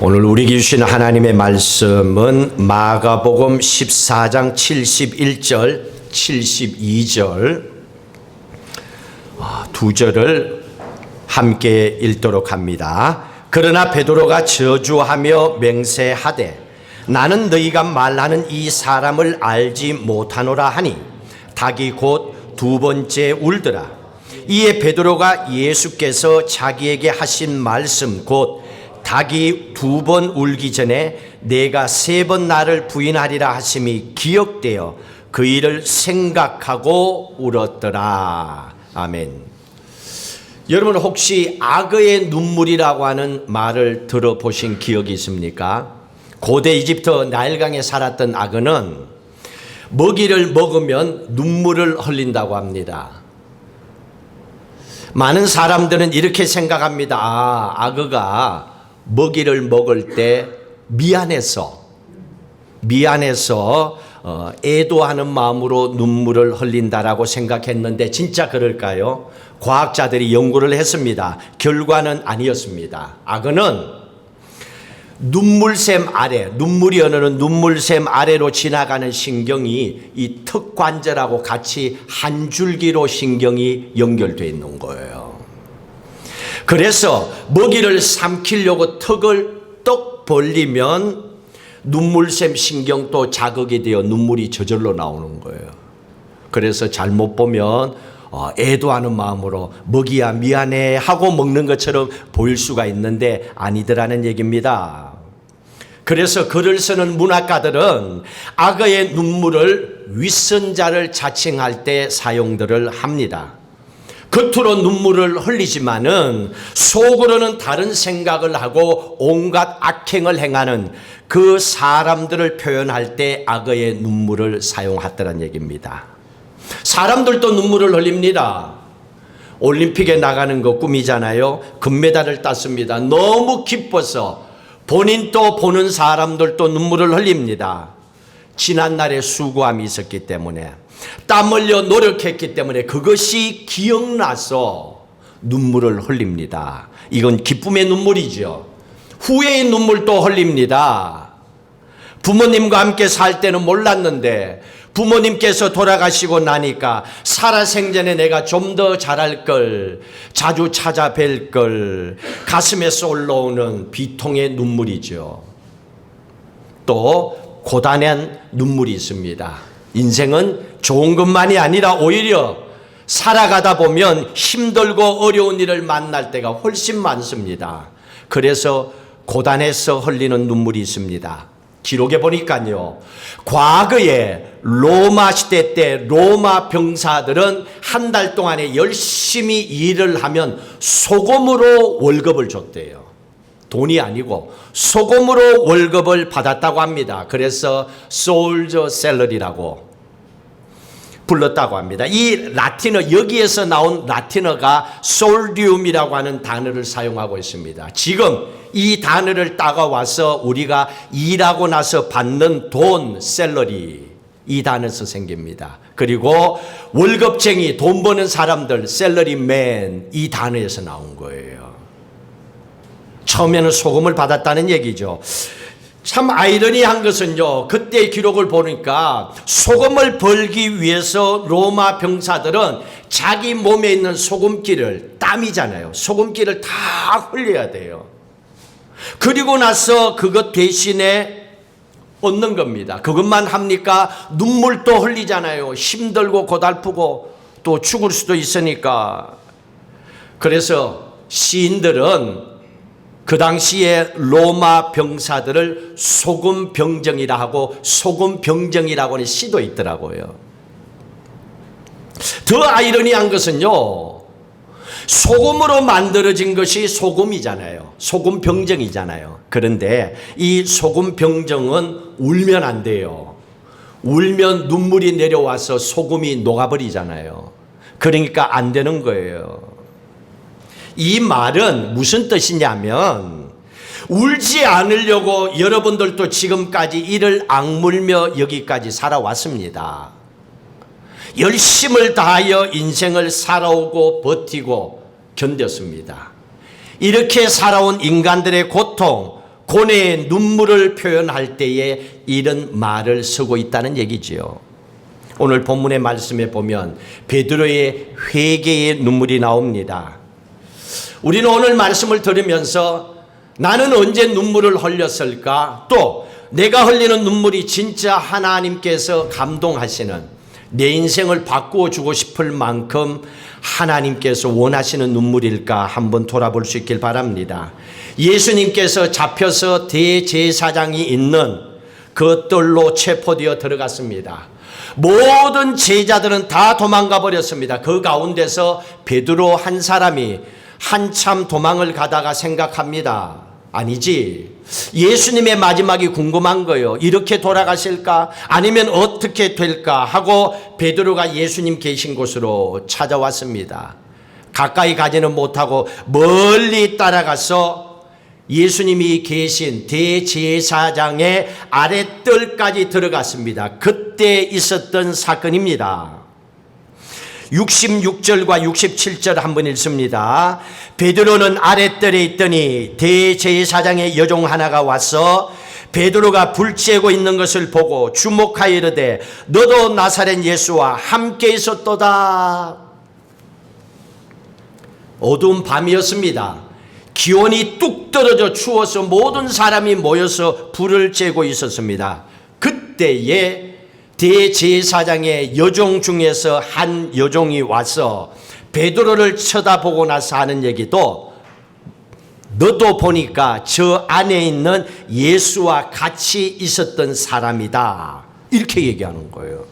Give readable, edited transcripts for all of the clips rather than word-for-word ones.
오늘 우리에게 주신 하나님의 말씀은 마가복음 14장 71절, 72절 두 절을 함께 읽도록 합니다. 그러나 베드로가 저주하며 맹세하되 나는 너희가 말하는 이 사람을 알지 못하노라 하니 닭이 곧 두 번째 울더라. 이에 베드로가 예수께서 자기에게 하신 말씀 곧 닭이 두 번 울기 전에 내가 세 번 나를 부인하리라 하심이 기억되어 그 일을 생각하고 울었더라. 아멘. 여러분 혹시 악어의 눈물이라고 하는 말을 들어보신 기억이 있습니까? 고대 이집트 나일강에 살았던 악어는 먹이를 먹으면 눈물을 흘린다고 합니다. 많은 사람들은 이렇게 생각합니다. 악어가 먹이를 먹을 때 미안해서 애도하는 마음으로 눈물을 흘린다라고 생각했는데 진짜 그럴까요? 과학자들이 연구를 했습니다. 결과는 아니었습니다. 악어는 눈물샘 아래, 눈물이 흐르는 눈물샘 아래로 지나가는 신경이 이 턱관절하고 같이 한 줄기로 신경이 연결되어 있는 거예요. 그래서 먹이를 삼키려고 턱을 떡 벌리면 눈물샘 신경도 자극이 되어 눈물이 저절로 나오는 거예요. 그래서 잘못 보면 애도하는 마음으로 먹이야 미안해 하고 먹는 것처럼 보일 수가 있는데 아니더라는 얘기입니다. 그래서 글을 쓰는 문학가들은 악어의 눈물을 윗선자를 자칭할 때 사용들을 합니다. 겉으로 눈물을 흘리지만은 속으로는 다른 생각을 하고 온갖 악행을 행하는 그 사람들을 표현할 때 악어의 눈물을 사용하더란 얘기입니다. 사람들도 눈물을 흘립니다. 올림픽에 나가는 거 꿈이잖아요. 금메달을 땄습니다. 너무 기뻐서 본인도 보는 사람들도 눈물을 흘립니다. 지난날에 수고함이 있었기 때문에 땀 흘려 노력했기 때문에 그것이 기억나서 눈물을 흘립니다. 이건 기쁨의 눈물이죠. 후회의 눈물도 흘립니다. 부모님과 함께 살 때는 몰랐는데 부모님께서 돌아가시고 나니까 살아생전에 내가 좀 더 잘할 걸, 자주 찾아뵐 걸, 가슴에서 올라오는 비통의 눈물이죠. 또 고단한 눈물이 있습니다. 인생은 좋은 것만이 아니라 오히려 살아가다 보면 힘들고 어려운 일을 만날 때가 훨씬 많습니다. 그래서 고단해서 흘리는 눈물이 있습니다. 기록에 보니까요, 과거에 로마 시대 때 로마 병사들은 한 달 동안에 열심히 일을 하면 소금으로 월급을 줬대요. 돈이 아니고 소금으로 월급을 받았다고 합니다. 그래서 솔저 샐러리라고 불렀다고 합니다. 이 라틴어, 여기에서 나온 라틴어가 솔디움이라고 하는 단어를 사용하고 있습니다. 지금 이 단어를 따가와서 우리가 일하고 나서 받는 돈, 샐러리, 이 단어에서 생깁니다. 그리고 월급쟁이, 돈 버는 사람들, 샐러리맨, 이 단어에서 나온 거예요. 처음에는 소금을 받았다는 얘기죠. 참 아이러니한 것은요, 그때의 기록을 보니까 소금을 벌기 위해서 로마 병사들은 자기 몸에 있는 소금기를, 땀이잖아요, 소금기를 다 흘려야 돼요. 그리고 나서 그것 대신에 얻는 겁니다. 그것만 합니까? 눈물도 흘리잖아요. 힘들고 고달프고 또 죽을 수도 있으니까. 그래서 시인들은 그 당시에 로마 병사들을 소금병정이라 하고 소금병정이라고 하는 시도 있더라고요. 더 아이러니한 것은요, 소금으로 만들어진 것이 소금이잖아요. 소금병정이잖아요. 그런데 이 소금병정은 울면 안 돼요. 울면 눈물이 내려와서 소금이 녹아버리잖아요. 그러니까 안 되는 거예요. 이 말은 무슨 뜻이냐면 울지 않으려고 여러분들도 지금까지 이를 악물며 여기까지 살아왔습니다. 열심을 다하여 인생을 살아오고 버티고 견뎠습니다. 이렇게 살아온 인간들의 고통, 고뇌의 눈물을 표현할 때에 이런 말을 쓰고 있다는 얘기지요. 오늘 본문의 말씀에 보면 베드로의 회개의 눈물이 나옵니다. 우리는 오늘 말씀을 들으면서 나는 언제 눈물을 흘렸을까? 또 내가 흘리는 눈물이 진짜 하나님께서 감동하시는, 내 인생을 바꾸어 주고 싶을 만큼 하나님께서 원하시는 눈물일까 한번 돌아볼 수 있길 바랍니다. 예수님께서 잡혀서 대제사장이 있는 그 뜰로 체포되어 들어갔습니다. 모든 제자들은 다 도망가 버렸습니다. 그 가운데서 베드로 한 사람이 한참 도망을 가다가 생각합니다. 아니지, 예수님의 마지막이 궁금한 거예요. 이렇게 돌아가실까? 아니면 어떻게 될까? 하고 베드로가 예수님 계신 곳으로 찾아왔습니다. 가까이 가지는 못하고 멀리 따라가서 예수님이 계신 대제사장의 아랫뜰까지 들어갔습니다. 그때 있었던 사건입니다. 66절과 67절 한번 읽습니다. 베드로는 아랫뜰에 있더니 대제사장의 여종 하나가 와서 베드로가 불 쬐고 있는 것을 보고 주목하여 이르되 너도 나사렛 예수와 함께 있었도다. 어두운 밤이었습니다. 기온이 뚝 떨어져 추워서 모든 사람이 모여서 불을 쬐고 있었습니다. 그때에 대제사장의 여종 중에서 한 여종이 와서 베드로를 쳐다보고 나서 하는 얘기도, 너도 보니까 저 안에 있는 예수와 같이 있었던 사람이다, 이렇게 얘기하는 거예요.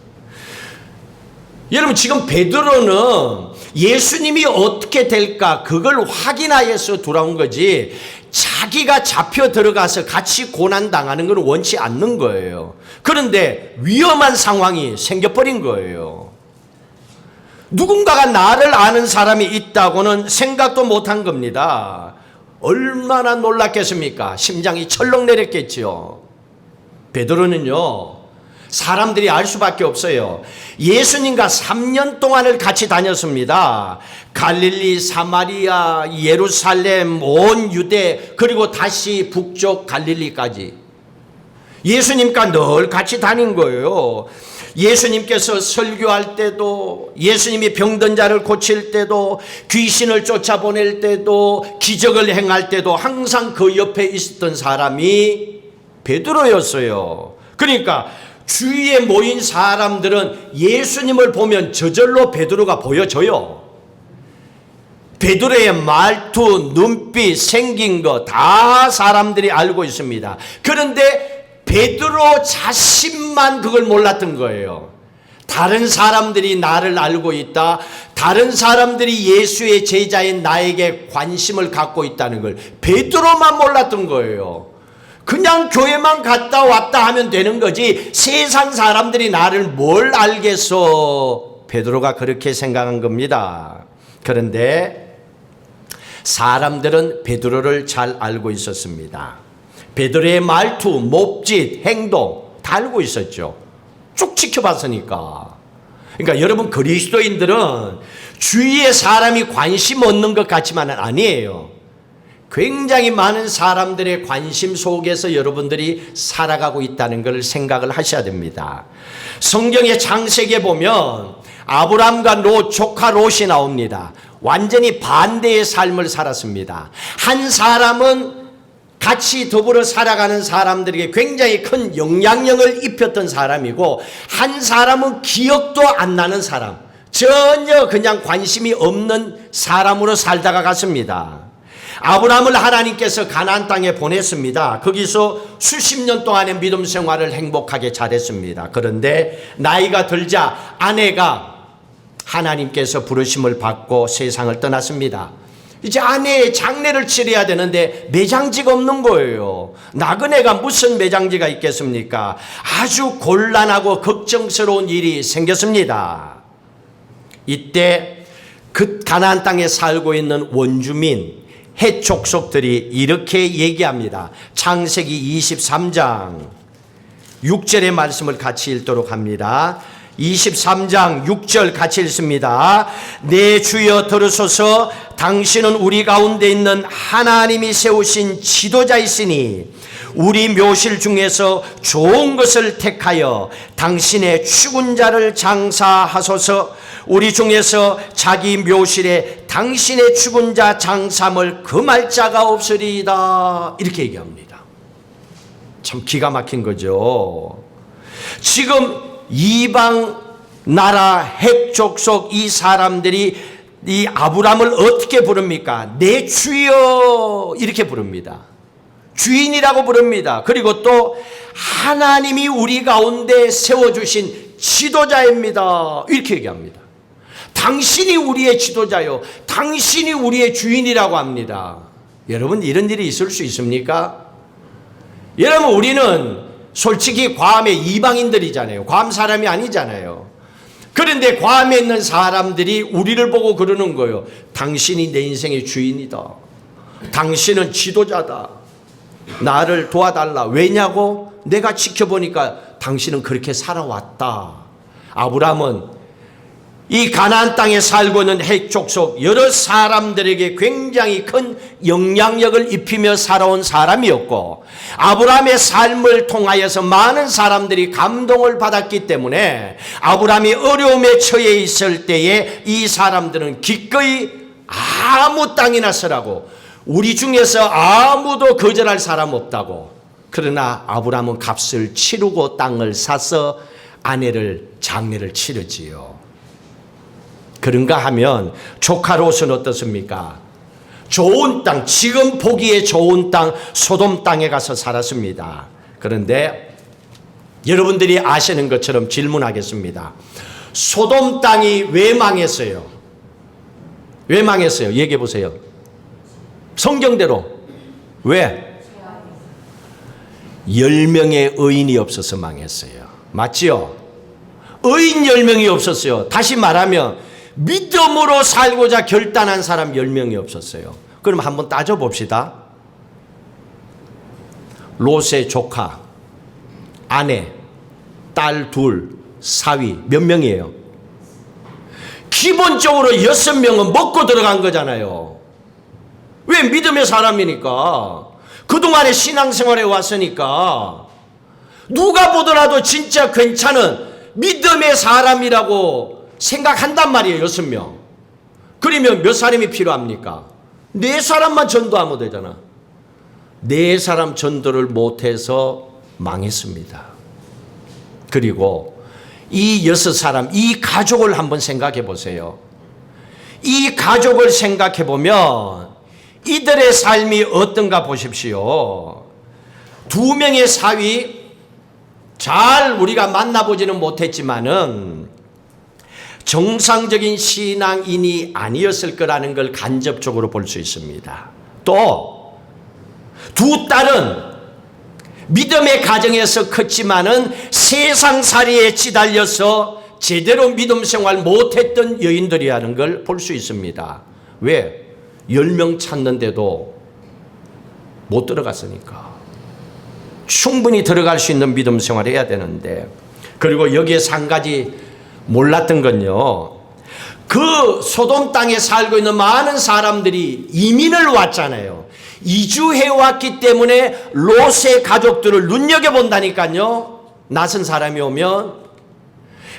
여러분, 지금 베드로는 예수님이 어떻게 될까 그걸 확인하여서 돌아온 거지, 자기가 잡혀 들어가서 같이 고난당하는 걸 원치 않는 거예요. 그런데 위험한 상황이 생겨버린 거예요. 누군가가 나를 아는 사람이 있다고는 생각도 못한 겁니다. 얼마나 놀랐겠습니까? 심장이 철렁 내렸겠지요. 베드로는요, 사람들이 알 수밖에 없어요. 예수님과 3년 동안을 같이 다녔습니다. 갈릴리, 사마리아, 예루살렘, 온 유대, 그리고 다시 북쪽 갈릴리까지 예수님과 늘 같이 다닌 거예요. 예수님께서 설교할 때도, 예수님이 병든 자를 고칠 때도, 귀신을 쫓아보낼 때도, 기적을 행할 때도 항상 그 옆에 있었던 사람이 베드로였어요. 그러니까 주위에 모인 사람들은 예수님을 보면 저절로 베드로가 보여져요. 베드로의 말투, 눈빛, 생긴 거 다 사람들이 알고 있습니다. 그런데 베드로 자신만 그걸 몰랐던 거예요. 다른 사람들이 나를 알고 있다, 다른 사람들이 예수의 제자인 나에게 관심을 갖고 있다는 걸 베드로만 몰랐던 거예요. 그냥 교회만 갔다 왔다 하면 되는 거지, 세상 사람들이 나를 뭘 알겠어. 베드로가 그렇게 생각한 겁니다. 그런데 사람들은 베드로를 잘 알고 있었습니다. 베드로의 말투, 몸짓, 행동 다 알고 있었죠. 쭉 지켜봤으니까. 그러니까 여러분, 그리스도인들은 주위에 사람이 관심 없는 것 같지만은 아니에요. 굉장히 많은 사람들의 관심 속에서 여러분들이 살아가고 있다는 걸 생각을 하셔야 됩니다. 성경의 창세기에 보면 아브람과 롯, 조카 롯이 나옵니다. 완전히 반대의 삶을 살았습니다. 한 사람은 같이 더불어 살아가는 사람들에게 굉장히 큰 영향력을 입혔던 사람이고, 한 사람은 기억도 안 나는 사람, 전혀 그냥 관심이 없는 사람으로 살다가 갔습니다. 아브라함을 하나님께서 가나안 땅에 보냈습니다. 거기서 수십 년 동안의 믿음 생활을 행복하게 잘했습니다. 그런데 나이가 들자 아내가 하나님께서 부르심을 받고 세상을 떠났습니다. 이제 아내의 장례를 치러야 되는데 매장지가 없는 거예요. 나그네가 무슨 매장지가 있겠습니까? 아주 곤란하고 걱정스러운 일이 생겼습니다. 이때 그 가나안 땅에 살고 있는 원주민 헷 족속들이 이렇게 얘기합니다. 창세기 23장 6절의 말씀을 같이 읽도록 합니다. 23장 6절 같이 읽습니다. 내 주여 들으소서. 당신은 우리 가운데 있는 하나님이 세우신 지도자이시니 우리 묘실 중에서 좋은 것을 택하여 당신의 죽은 자를 장사하소서. 우리 중에서 자기 묘실에 당신의 죽은 자 장삼을 금할 자가 없으리이다. 이렇게 얘기합니다. 참 기가 막힌 거죠. 지금 이방 나라 핵족속 이 사람들이 이 아브람을 어떻게 부릅니까? 내 주여 이렇게 부릅니다. 주인이라고 부릅니다. 그리고 또 하나님이 우리 가운데 세워주신 지도자입니다. 이렇게 얘기합니다. 당신이 우리의 지도자요, 당신이 우리의 주인이라고 합니다. 여러분, 이런 일이 있을 수 있습니까? 여러분, 우리는 솔직히 괌의 이방인들이잖아요. 괌 사람이 아니잖아요. 그런데 괌에 있는 사람들이 우리를 보고 그러는 거예요. 당신이 내 인생의 주인이다. 당신은 지도자다. 나를 도와달라. 왜냐고? 내가 지켜보니까 당신은 그렇게 살아왔다. 아브람은 이 가나안 땅에 살고 있는 핵족속 여러 사람들에게 굉장히 큰 영향력을 입히며 살아온 사람이었고, 아브람의 삶을 통하여서 많은 사람들이 감동을 받았기 때문에 아브람이 어려움에 처해 있을 때에 이 사람들은 기꺼이 아무 땅이나 쓰라고, 우리 중에서 아무도 거절할 사람 없다고. 그러나 아브람은 값을 치르고 땅을 사서 장례를 치르지요. 그런가 하면 조카 롯은 어떻습니까? 좋은 땅, 지금 보기에 좋은 땅, 소돔 땅에 가서 살았습니다. 그런데 여러분들이 아시는 것처럼 질문하겠습니다. 소돔 땅이 왜 망했어요? 왜 망했어요? 얘기해 보세요. 성경대로. 왜? 10명의 의인이 없어서 망했어요. 맞지요? 의인 10명이 없었어요. 다시 말하면 믿음으로 살고자 결단한 사람 10명이 없었어요. 그럼 한번 따져봅시다. 롯의 조카, 아내, 딸 둘, 사위 몇 명이에요? 기본적으로 6명은 먹고 들어간 거잖아요. 왜? 믿음의 사람이니까. 그동안에 신앙생활에 왔으니까 누가 보더라도 진짜 괜찮은 믿음의 사람이라고 생각한단 말이에요. 6명. 그러면 몇 사람이 필요합니까? 4사람만 전도하면 되잖아. 4사람 전도를 못해서 망했습니다. 그리고 이 6사람, 이 가족을 한번 생각해 보세요. 이 가족을 생각해 보면 이들의 삶이 어떤가 보십시오. 2명의 사위, 잘 우리가 만나보지는 못했지만은 정상적인 신앙인이 아니었을 거라는 걸 간접적으로 볼 수 있습니다. 또 2 딸은 믿음의 가정에서 컸지만은 세상살이에 시달려서 제대로 믿음 생활 못했던 여인들이라는 걸 볼 수 있습니다. 왜? 10명 찾는데도 못 들어갔으니까. 충분히 들어갈 수 있는 믿음 생활을 해야 되는데. 그리고 여기에서 한 가지 몰랐던 건요, 그 소돔 땅에 살고 있는 많은 사람들이 이민을 왔잖아요. 이주해 왔기 때문에 롯의 가족들을 눈여겨본다니까요. 낯선 사람이 오면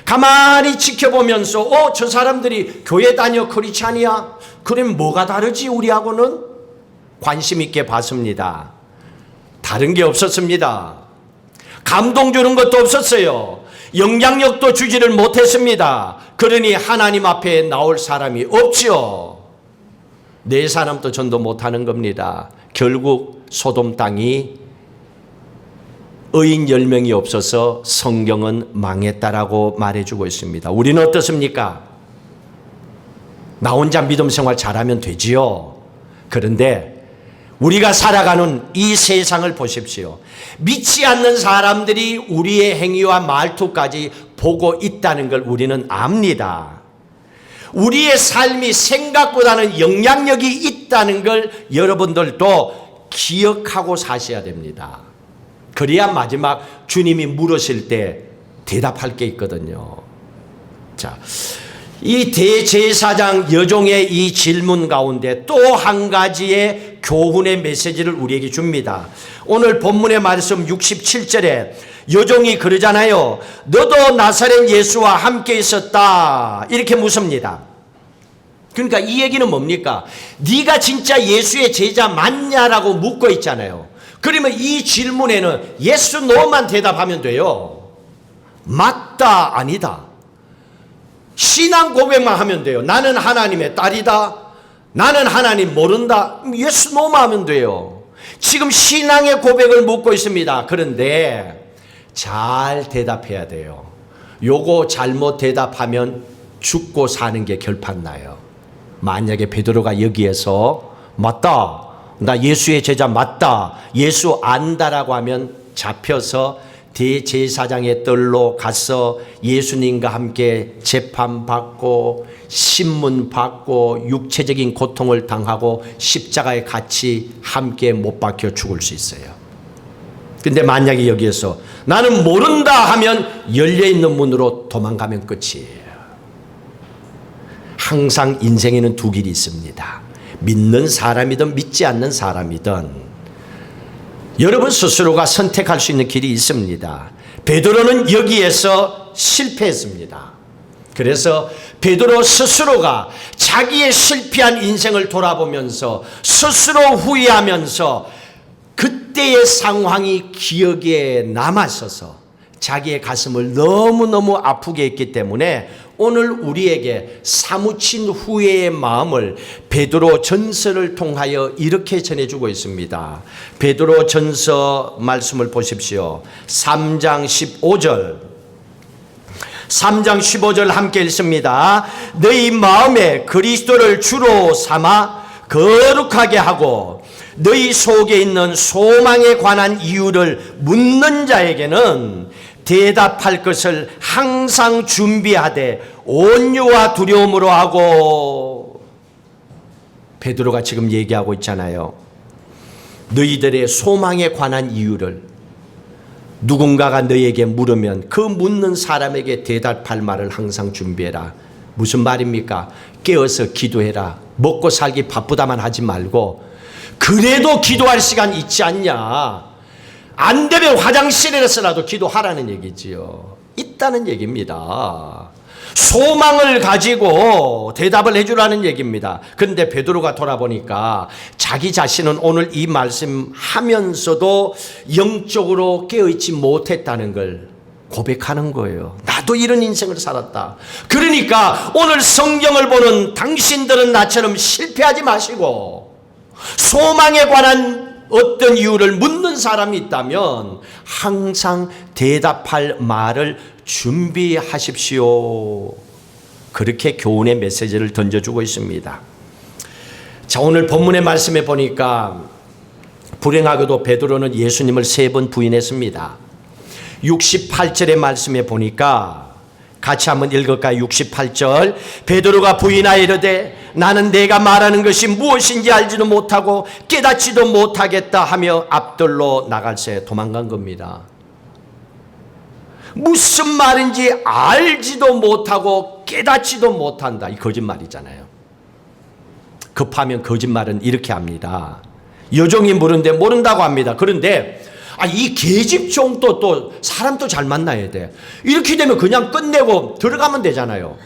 가만히 지켜보면서 저 사람들이 교회 다녀 크리스찬이야? 그럼 뭐가 다르지 우리하고는? 관심 있게 봤습니다. 다른 게 없었습니다. 감동 주는 것도 없었어요. 영향력도 주지를 못했습니다. 그러니 하나님 앞에 나올 사람이 없죠. 4사람도 전도 못하는 겁니다. 결국 소돔 땅이 의인 10명이 없어서 성경은 망했다라고 말해주고 있습니다. 우리는 어떻습니까? 나 혼자 믿음 생활 잘하면 되지요. 그런데 우리가 살아가는 이 세상을 보십시오. 믿지 않는 사람들이 우리의 행위와 말투까지 보고 있다는 걸 우리는 압니다. 우리의 삶이 생각보다는 영향력이 있다는 걸 여러분들도 기억하고 사셔야 됩니다. 그래야 마지막 주님이 물으실 때 대답할 게 있거든요. 자, 이 대제사장 여종의 이 질문 가운데 또 한 가지의 교훈의 메시지를 우리에게 줍니다. 오늘 본문의 말씀 67절에 여종이 그러잖아요. 너도 나사렛 예수와 함께 있었다. 이렇게 묻습니다. 그러니까 이 얘기는 뭡니까? 네가 진짜 예수의 제자 맞냐라고 묻고 있잖아요. 그러면 이 질문에는 yes, no만 대답하면 돼요. 맞다, 아니다. 신앙 고백만 하면 돼요. 나는 하나님의 딸이다. 나는 하나님 모른다. yes, no만 하면 돼요. 지금 신앙의 고백을 묻고 있습니다. 그런데 잘 대답해야 돼요. 요거 잘못 대답하면 죽고 사는 게 결판나요. 만약에 베드로가 여기에서 맞다, 나 예수의 제자 맞다, 예수 안다라고 하면 잡혀서 대제사장의 뜰로 가서 예수님과 함께 재판받고 신문받고 육체적인 고통을 당하고 십자가에 같이 함께 못 박혀 죽을 수 있어요. 근데 만약에 여기에서 나는 모른다 하면 열려있는 문으로 도망가면 끝이에요. 항상 인생에는 두 길이 있습니다. 믿는 사람이든 믿지 않는 사람이든 여러분 스스로가 선택할 수 있는 길이 있습니다. 베드로는 여기에서 실패했습니다. 그래서 베드로 스스로가 자기의 실패한 인생을 돌아보면서 스스로 후회하면서 그때의 상황이 기억에 남았어서 자기의 가슴을 너무너무 아프게 했기 때문에 오늘 우리에게 사무친 후회의 마음을 베드로 전서를 통하여 이렇게 전해주고 있습니다. 베드로 전서 말씀을 보십시오. 3장 15절. 3장 15절 함께 읽습니다. 너희 마음에 그리스도를 주로 삼아 거룩하게 하고 너희 속에 있는 소망에 관한 이유를 묻는 자에게는 대답할 것을 항상 준비하되 온유와 두려움으로 하고. 베드로가 지금 얘기하고 있잖아요. 너희들의 소망에 관한 이유를 누군가가 너에게 물으면 그 묻는 사람에게 대답할 말을 항상 준비해라. 무슨 말입니까? 깨어서 기도해라. 먹고 살기 바쁘다만 하지 말고 그래도 기도할 시간 있지 않냐. 안 되면 화장실에서라도 기도하라는 얘기지요. 있다는 얘기입니다. 소망을 가지고 대답을 해주라는 얘기입니다. 그런데 베드로가 돌아보니까 자기 자신은 오늘 이 말씀 하면서도 영적으로 깨어있지 못했다는 걸 고백하는 거예요. 나도 이런 인생을 살았다. 그러니까 오늘 성경을 보는 당신들은 나처럼 실패하지 마시고 소망에 관한 어떤 이유를 묻는 사람이 있다면 항상 대답할 말을 준비하십시오. 그렇게 교훈의 메시지를 던져주고 있습니다. 자, 오늘 본문의 말씀에 보니까 불행하게도 베드로는 예수님을 3번 부인했습니다. 68절의 말씀에 보니까 같이 한번 읽을까요? 68절. 베드로가 부인하여 이르되 나는 내가 말하는 것이 무엇인지 알지도 못하고 깨닫지도 못하겠다 하며 앞들로 나갈새 도망간 겁니다. 무슨 말인지 알지도 못하고 깨닫지도 못한다. 이 거짓말이잖아요. 급하면 거짓말은 이렇게 합니다. 여종이 물은데 모른다고 합니다. 그런데 이 계집종도 또 사람도 잘 만나야 돼. 이렇게 되면 그냥 끝내고 들어가면 되잖아요.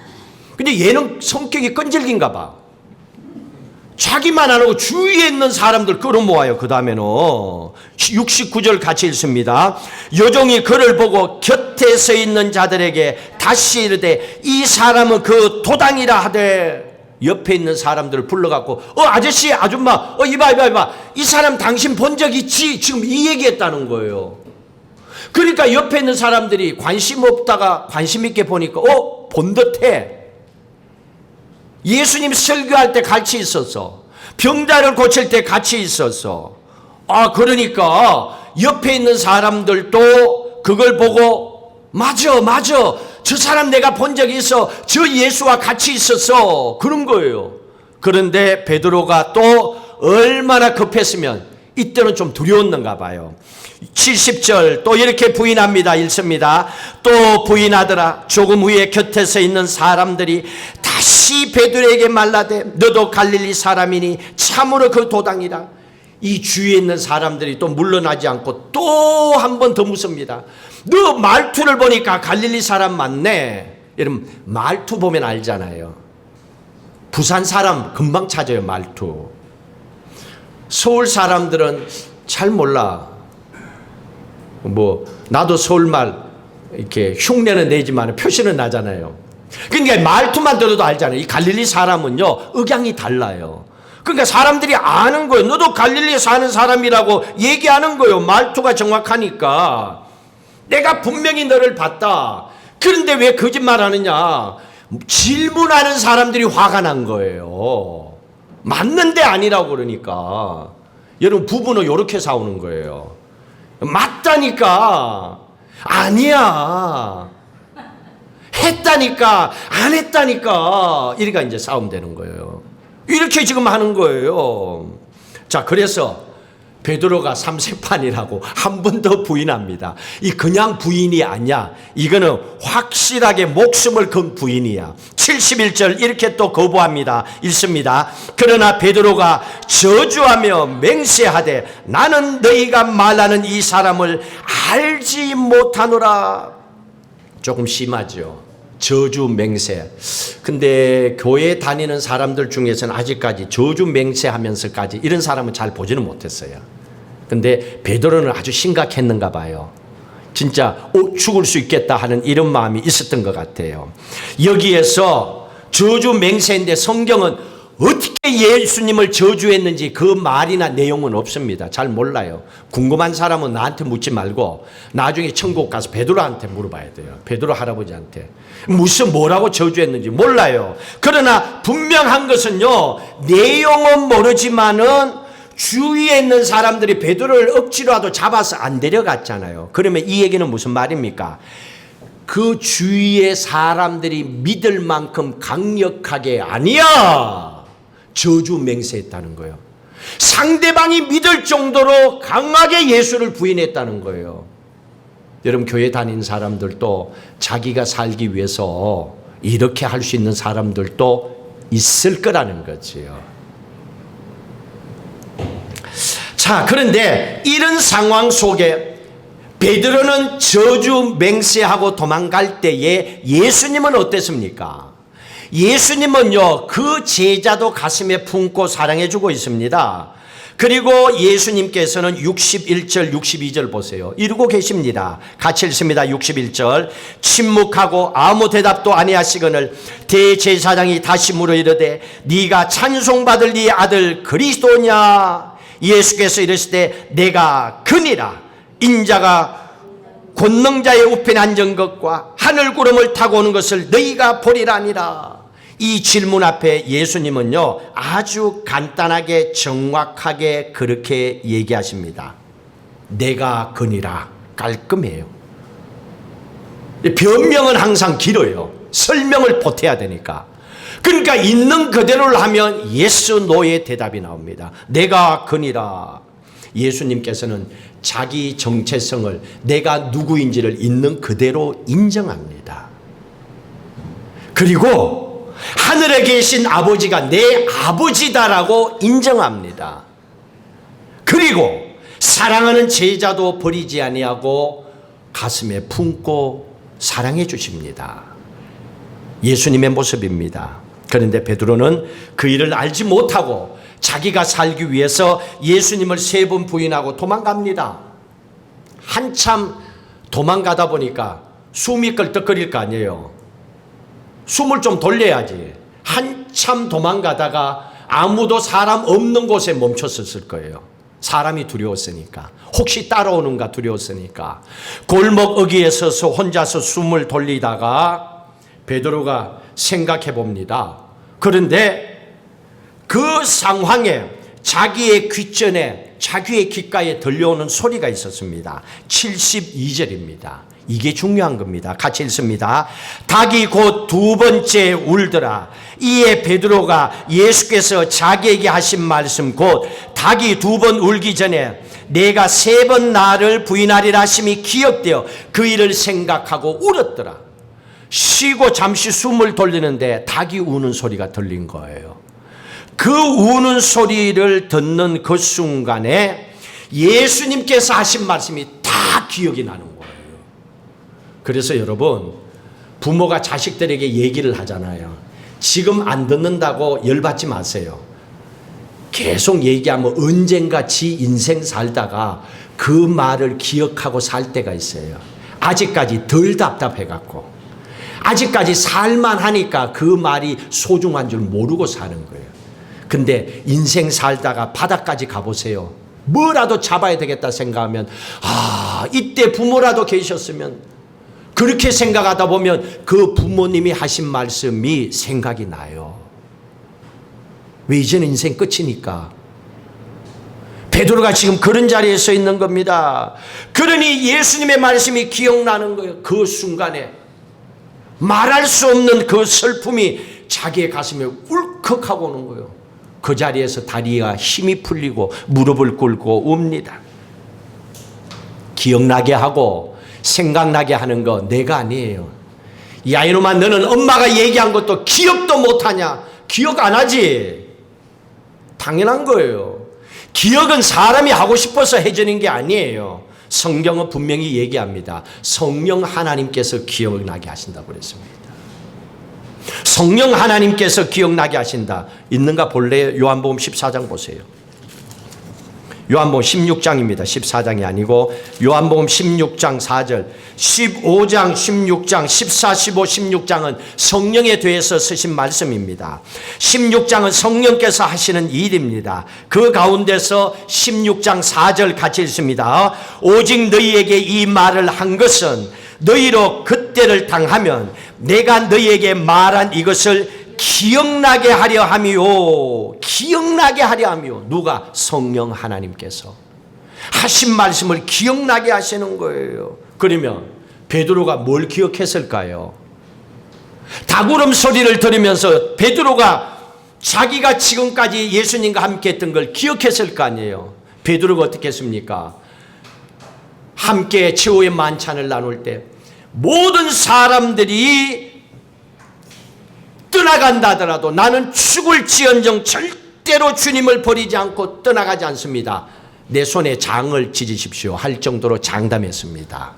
근데 얘는 성격이 끈질긴가 봐. 자기만 안 하고 주위에 있는 사람들 끌어모아요. 그 다음에는 69절 같이 읽습니다. 여종이 그를 보고 곁에 서 있는 자들에게 다시 이르되 이 사람은 그 도당이라 하되. 옆에 있는 사람들을 불러갖고 아저씨 아줌마 이봐 이 사람 당신 본 적 있지? 지금 이 얘기했다는 거예요. 그러니까 옆에 있는 사람들이 관심 없다가 관심 있게 보니까 본 듯해. 예수님 설교할 때 같이 있었어. 병자를 고칠 때 같이 있었어. 그러니까 옆에 있는 사람들도 그걸 보고 맞아 저 사람 내가 본 적이 있어. 저 예수와 같이 있었어. 그런 거예요. 그런데 베드로가 또 얼마나 급했으면 이때는 좀 두려웠는가 봐요. 70절 또 이렇게 부인합니다. 읽습니다. 또 부인하더라. 조금 후에 곁에서 있는 사람들이 다시 베드로에게 말라되 너도 갈릴리 사람이니 참으로 그 도당이라. 이 주위에 있는 사람들이 또 물러나지 않고 또 한 번 더 묻습니다. 너 말투를 보니까 갈릴리 사람 맞네. 여러분 말투 보면 알잖아요. 부산 사람 금방 찾아요. 말투. 서울 사람들은 잘 몰라. 뭐 나도 서울말 이렇게 흉내는 내지만 표시는 나잖아요. 그러니까 말투만 들어도 알잖아요. 이 갈릴리 사람은요 억양이 달라요. 그러니까 사람들이 아는 거예요. 너도 갈릴리에 사는 사람이라고 얘기하는 거예요. 말투가 정확하니까. 내가 분명히 너를 봤다. 그런데 왜 거짓말하느냐. 질문하는 사람들이 화가 난 거예요. 맞는데 아니라고 그러니까. 여러분 부부는 이렇게 싸우는 거예요. 맞다니까 아니야. 했다니까 안 했다니까. 이러니까 이제 싸움 되는 거예요. 이렇게 지금 하는 거예요. 자, 그래서 베드로가 삼세판이라고 한 번 더 부인합니다. 이 그냥 부인이 아니야. 이거는 확실하게 목숨을 건 부인이야. 71절 이렇게 또 거부합니다. 읽습니다. 그러나 베드로가 저주하며 맹세하되 나는 너희가 말하는 이 사람을 알지 못하노라. 조금 심하죠. 저주 맹세. 근데 교회 다니는 사람들 중에서는 아직까지 저주 맹세하면서까지 이런 사람은 잘 보지는 못했어요. 근데 베드로는 아주 심각했는가 봐요. 진짜 죽을 수 있겠다 하는 이런 마음이 있었던 것 같아요. 여기에서 저주 맹세인데 성경은 어떻게 예수님을 저주했는지 그 말이나 내용은 없습니다. 잘 몰라요. 궁금한 사람은 나한테 묻지 말고 나중에 천국 가서 베드로한테 물어봐야 돼요. 베드로 할아버지한테. 뭐라고 저주했는지 몰라요. 그러나 분명한 것은요. 내용은 모르지만은 주위에 있는 사람들이 베드로를 억지로라도 잡아서 안 데려갔잖아요. 그러면 이 얘기는 무슨 말입니까? 그 주위의 사람들이 믿을 만큼 강력하게 아니야. 저주 맹세했다는 거예요. 상대방이 믿을 정도로 강하게 예수를 부인했다는 거예요. 여러분 교회 다니는 사람들도 자기가 살기 위해서 이렇게 할 수 있는 사람들도 있을 거라는 거지요. 자, 그런데 이런 상황 속에 베드로는 저주 맹세하고 도망갈 때에 예수님은 어땠습니까? 예수님은요, 그 제자도 가슴에 품고 사랑해주고 있습니다. 그리고 예수님께서는 61절, 62절 보세요. 이러고 계십니다. 같이 읽습니다. 61절. 침묵하고 아무 대답도 아니하시거늘 대제사장이 다시 물어 이르되 네가 찬송받을 네 아들 그리스도냐? 예수께서 이르시되 내가 그니라. 인자가 권능자의 우편에 앉은 것과 하늘 구름을 타고 오는 것을 너희가 보리라니라. 이 질문 앞에 예수님은요 아주 간단하게 정확하게 그렇게 얘기하십니다. 내가 그니라. 깔끔해요. 변명은 항상 길어요. 설명을 보태야 되니까. 그러니까 있는 그대로를 하면 yes, no의 대답이 나옵니다. 내가 그니라. 예수님께서는 자기 정체성을 내가 누구인지를 있는 그대로 인정합니다. 그리고 하늘에 계신 아버지가 내 아버지다라고 인정합니다. 그리고 사랑하는 제자도 버리지 아니하고 가슴에 품고 사랑해 주십니다. 예수님의 모습입니다. 그런데 베드로는 그 일을 알지 못하고 자기가 살기 위해서 예수님을 3번 부인하고 도망갑니다. 한참 도망가다 보니까 숨이 껄떡거릴 거 아니에요. 숨을 좀 돌려야지. 한참 도망가다가 아무도 사람 없는 곳에 멈췄었을 거예요. 사람이 두려웠으니까. 혹시 따라오는가 두려웠으니까. 골목 어귀에 서서 혼자서 숨을 돌리다가 베드로가 생각해 봅니다. 그런데 그 상황에 자기의 귓전에 자기의 귓가에 들려오는 소리가 있었습니다. 72절입니다. 이게 중요한 겁니다. 같이 읽습니다. 닭이 곧 두 번째 울더라. 이에 베드로가 예수께서 자기에게 하신 말씀 곧 닭이 두 번 울기 전에 내가 세 번 나를 부인하리라 하심이 기억되어 그 일을 생각하고 울었더라. 쉬고 잠시 숨을 돌리는데 닭이 우는 소리가 들린 거예요. 그 우는 소리를 듣는 그 순간에 예수님께서 하신 말씀이 다 기억이 나는 거예요. 그래서 여러분, 부모가 자식들에게 얘기를 하잖아요. 지금 안 듣는다고 열받지 마세요. 계속 얘기하면 언젠가 지 인생 살다가 그 말을 기억하고 살 때가 있어요. 아직까지 덜 답답해갖고, 아직까지 살만하니까 그 말이 소중한 줄 모르고 사는 거예요. 근데 인생 살다가 바닥까지 가보세요. 뭐라도 잡아야 되겠다 생각하면, 이때 부모라도 계셨으면, 그렇게 생각하다 보면 그 부모님이 하신 말씀이 생각이 나요. 왜? 이제는 인생 끝이니까. 베드로가 지금 그런 자리에 서 있는 겁니다. 그러니 예수님의 말씀이 기억나는 거예요. 그 순간에 말할 수 없는 그 슬픔이 자기의 가슴에 울컥하고 오는 거예요. 그 자리에서 다리가 힘이 풀리고 무릎을 꿇고 웁니다. 기억나게 하고 생각나게 하는 거 내가 아니에요. 야, 이놈아, 너는 엄마가 얘기한 것도 기억도 못하냐? 기억 안 하지? 당연한 거예요. 기억은 사람이 하고 싶어서 해주는 게 아니에요. 성경은 분명히 얘기합니다. 성령 하나님께서 기억나게 하신다고 그랬습니다. 성령 하나님께서 기억나게 하신다. 있는가 볼래요? 요한복음 14장 보세요. 요한복음 16장입니다. 14장이 아니고 요한복음 16장 4절, 15장, 16장, 14, 15, 16장은 성령에 대해서 쓰신 말씀입니다. 16장은 성령께서 하시는 일입니다. 그 가운데서 16장 4절 같이 읽습니다. 오직 너희에게 이 말을 한 것은 너희로 그때를 당하면 내가 너희에게 말한 이것을 기억나게 하려 함이요. 기억나게 하려 함이요. 누가? 성령 하나님께서 하신 말씀을 기억나게 하시는 거예요. 그러면 베드로가 뭘 기억했을까요? 닭울음 소리를 들으면서 베드로가 자기가 지금까지 예수님과 함께 했던 걸 기억했을 거 아니에요. 베드로가 어떻게 했습니까? 함께 최후의 만찬을 나눌 때 모든 사람들이 떠나간다 하더라도 나는 죽을지언정 절대로 주님을 버리지 않고 떠나가지 않습니다. 내 손에 장을 찢으십시오 할 정도로 장담했습니다.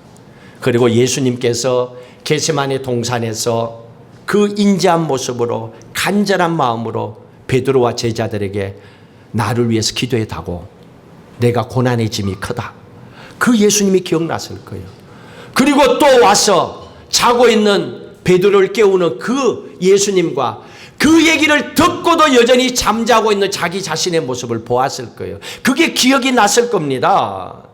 그리고 예수님께서 겟세마네 동산에서 그 인자한 모습으로 간절한 마음으로 베드로와 제자들에게 나를 위해서 기도해다고, 내가 고난의 짐이 크다. 그 예수님이 기억났을 거예요. 그리고 또 와서 자고 있는 베드로를 깨우는 그 예수님과 그 얘기를 듣고도 여전히 잠자고 있는 자기 자신의 모습을 보았을 거예요. 그게 기억이 났을 겁니다.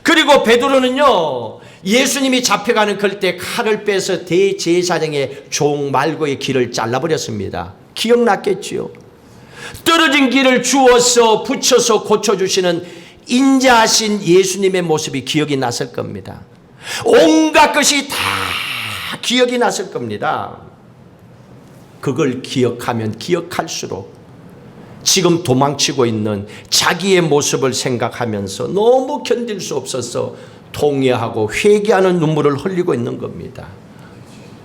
그리고 베드로는요, 예수님이 잡혀가는 그때 칼을 빼서 대제사장의 종 말고의 길을 잘라버렸습니다. 기억났겠지요. 떨어진 길을 주워서 붙여서 고쳐주시는 인자하신 예수님의 모습이 기억이 났을 겁니다. 온갖 것이 다 기억이 났을 겁니다. 그걸 기억하면 기억할수록 지금 도망치고 있는 자기의 모습을 생각하면서 너무 견딜 수 없어서 통회하고 회개하는 눈물을 흘리고 있는 겁니다.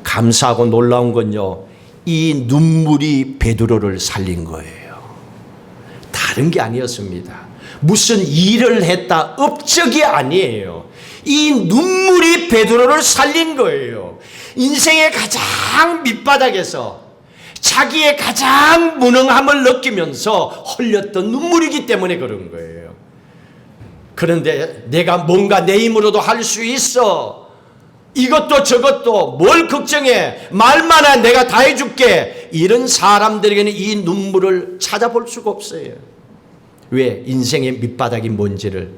감사하고 놀라운 건요, 이 눈물이 베드로를 살린 거예요. 다른 게 아니었습니다. 무슨 일을 했다 업적이 아니에요. 이 눈물이 베드로를 살린 거예요. 인생의 가장 밑바닥에서 자기의 가장 무능함을 느끼면서 흘렸던 눈물이기 때문에 그런 거예요. 그런데 내가 뭔가 내 힘으로도 할 수 있어, 이것도 저것도 뭘 걱정해, 말만 해, 내가 다 해줄게, 이런 사람들에게는 이 눈물을 찾아볼 수가 없어요. 왜? 인생의 밑바닥이 뭔지를,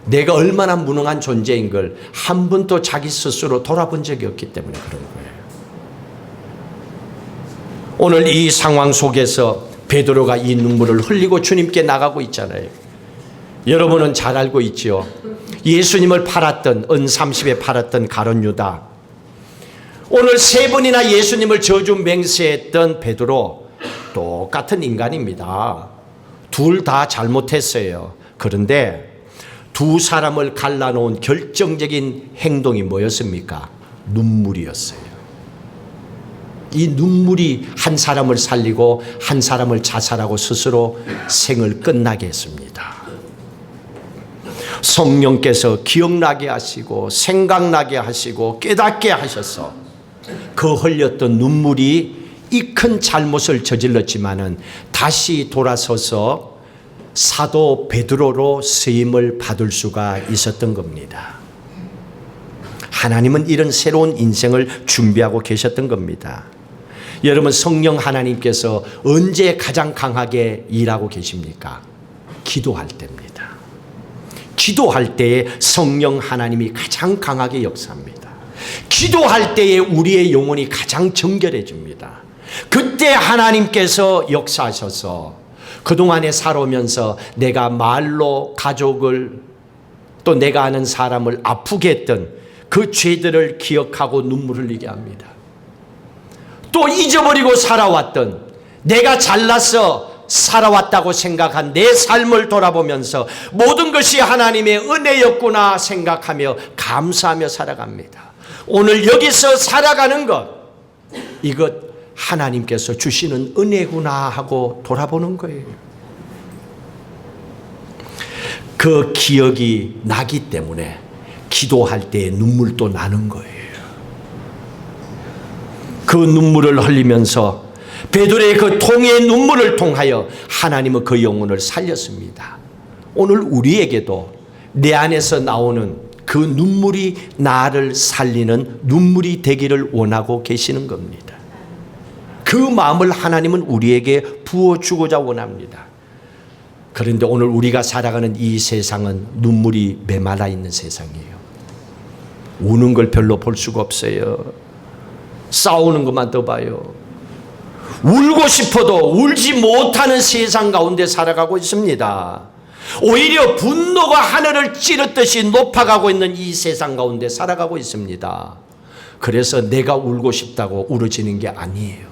내가 얼마나 무능한 존재인 걸 한 번도 자기 스스로 돌아본 적이 없기 때문에 그런 거예요. 오늘 이 상황 속에서 베드로가 이 눈물을 흘리고 주님께 나가고 있잖아요. 여러분은 잘 알고 있지요. 예수님을 팔았던 은30에 팔았던 가룟 유다, 오늘 세 번이나 예수님을 저주 맹세했던 베드로, 똑같은 인간입니다. 둘 다 잘못했어요. 그런데 두 사람을 갈라놓은 결정적인 행동이 뭐였습니까? 눈물이었어요. 이 눈물이 한 사람을 살리고 한 사람을 자살하고 스스로 생을 끝나게 했습니다. 성령께서 기억나게 하시고 생각나게 하시고 깨닫게 하셔서 그 흘렸던 눈물이 이 큰 잘못을 저질렀지만은 다시 돌아서서 사도 베드로로 쓰임을 받을 수가 있었던 겁니다. 하나님은 이런 새로운 인생을 준비하고 계셨던 겁니다. 여러분, 성령 하나님께서 언제 가장 강하게 일하고 계십니까? 기도할 때입니다. 기도할 때에 성령 하나님이 가장 강하게 역사합니다. 기도할 때에 우리의 영혼이 가장 정결해집니다. 그때 하나님께서 역사하셔서 그동안에 살아오면서 내가 말로 가족을 또 내가 아는 사람을 아프게 했던 그 죄들을 기억하고 눈물 흘리게 합니다. 또 잊어버리고 살아왔던, 내가 잘나서 살아왔다고 생각한 내 삶을 돌아보면서 모든 것이 하나님의 은혜였구나 생각하며 감사하며 살아갑니다. 오늘 여기서 살아가는 것, 이것 하나님께서 주시는 은혜구나 하고 돌아보는 거예요. 그 기억이 나기 때문에 기도할 때 눈물도 나는 거예요. 그 눈물을 흘리면서 베드로의 그 통의 눈물을 통하여 하나님은 그 영혼을 살렸습니다. 오늘 우리에게도 내 안에서 나오는 그 눈물이 나를 살리는 눈물이 되기를 원하고 계시는 겁니다. 그 마음을 하나님은 우리에게 부어주고자 원합니다. 그런데 오늘 우리가 살아가는 이 세상은 눈물이 메말라 있는 세상이에요. 우는 걸 별로 볼 수가 없어요. 싸우는 것만 더 봐요. 울고 싶어도 울지 못하는 세상 가운데 살아가고 있습니다. 오히려 분노가 하늘을 찌르듯이 높아가고 있는 이 세상 가운데 살아가고 있습니다. 그래서 내가 울고 싶다고 울어지는 게 아니에요.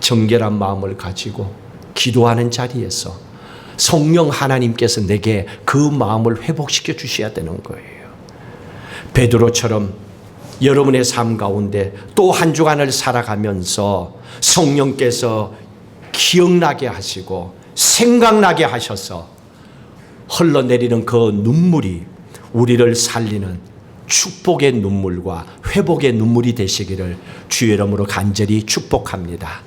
정결한 마음을 가지고 기도하는 자리에서 성령 하나님께서 내게 그 마음을 회복시켜 주셔야 되는 거예요. 베드로처럼 여러분의 삶 가운데 또 한 주간을 살아가면서 성령께서 기억나게 하시고 생각나게 하셔서 흘러내리는 그 눈물이 우리를 살리는 축복의 눈물과 회복의 눈물이 되시기를 주의 이름으로 간절히 축복합니다.